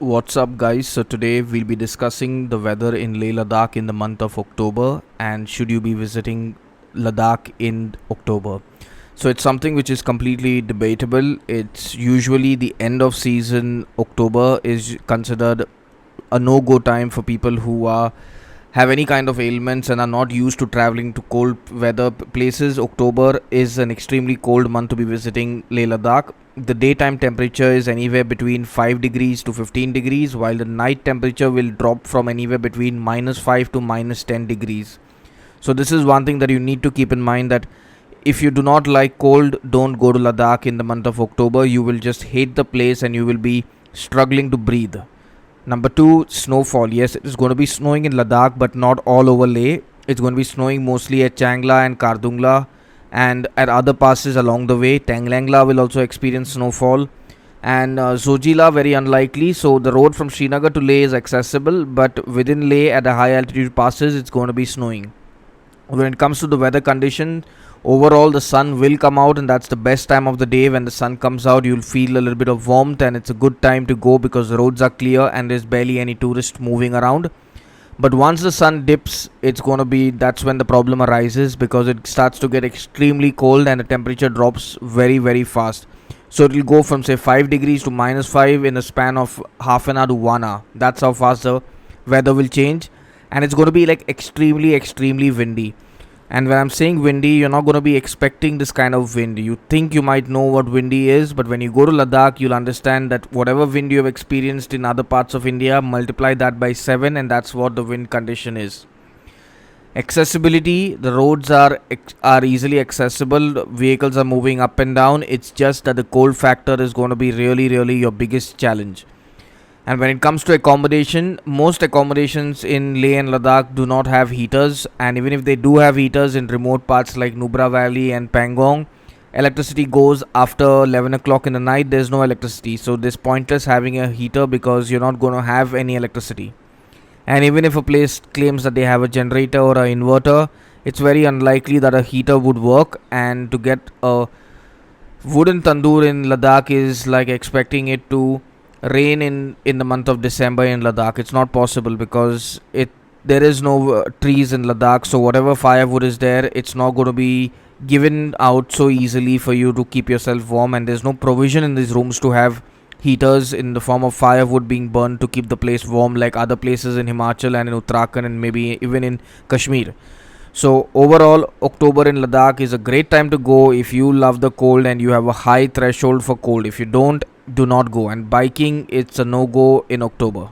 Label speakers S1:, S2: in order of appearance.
S1: What's up, guys? So, today we'll be discussing the weather in Leh Ladakh in the month of October and should you be visiting Ladakh in October. So, it's something which is completely debatable. It's usually the end of season. October is considered a no go time for people who have any kind of ailments and are not used to traveling to cold weather places. October is an extremely cold month to be visiting Leh Ladakh. The daytime temperature is anywhere between 5 degrees to 15 degrees, while the night temperature will drop from anywhere between minus 5 to minus 10 degrees. So, this is one thing that you need to keep in mind, that if you do not like cold, don't go to Ladakh in the month of October. You will just hate the place and you will be struggling to breathe. Number two, snowfall. Yes, it is going to be snowing in Ladakh, but not all over Leh. It's going to be snowing mostly at Changla and Kardungla and at other passes along the way. Tanglangla will also experience snowfall. And Zojila, very unlikely. So the road from Srinagar to Leh is accessible, but within Leh at the high altitude passes, it's going to be snowing. When it comes to the weather condition, overall the sun will come out, and that's the best time of the day. When the sun comes out, you'll feel a little bit of warmth, and it's a good time to go because the roads are clear and there's barely any tourists moving around. But once the sun dips, that's when the problem arises, because it starts to get extremely cold and the temperature drops very fast. So it will go from say 5 degrees to minus 5 in a span of half an hour to 1 hour. That's how fast the weather will change, and it's going to be like extremely windy. And when I'm saying windy, you're not going to be expecting this kind of wind. You think you might know what windy is, but when you go to Ladakh, you'll understand that whatever wind you have experienced in other parts of India, multiply that by 7, and that's what the wind condition is. Accessibility, the roads are easily accessible. Vehicles are moving up and down. It's just that the cold factor is going to be really your biggest challenge. And when it comes to accommodation, most accommodations in Leh and Ladakh do not have heaters, and even if they do have heaters in remote parts like Nubra Valley and Pangong, electricity goes after 11 o'clock in the night. There's no electricity, so it's pointless having a heater because you're not going to have any electricity. And even if a place claims that they have a generator or an inverter, it's very unlikely that a heater would work, and to get a wooden tandoor in Ladakh is like expecting it to rain in the month of December in Ladakh. It's not possible because there is no trees in Ladakh, so whatever firewood is there, it's not going to be given out so easily for you to keep yourself warm, and there's no provision in these rooms to have heaters in the form of firewood being burned to keep the place warm like other places in Himachal and in Uttarakhand and maybe even in Kashmir. So overall, October in Ladakh is a great time to go if you love the cold and you have a high threshold for cold. If you don't, do not go. And biking, it's a no-go in October.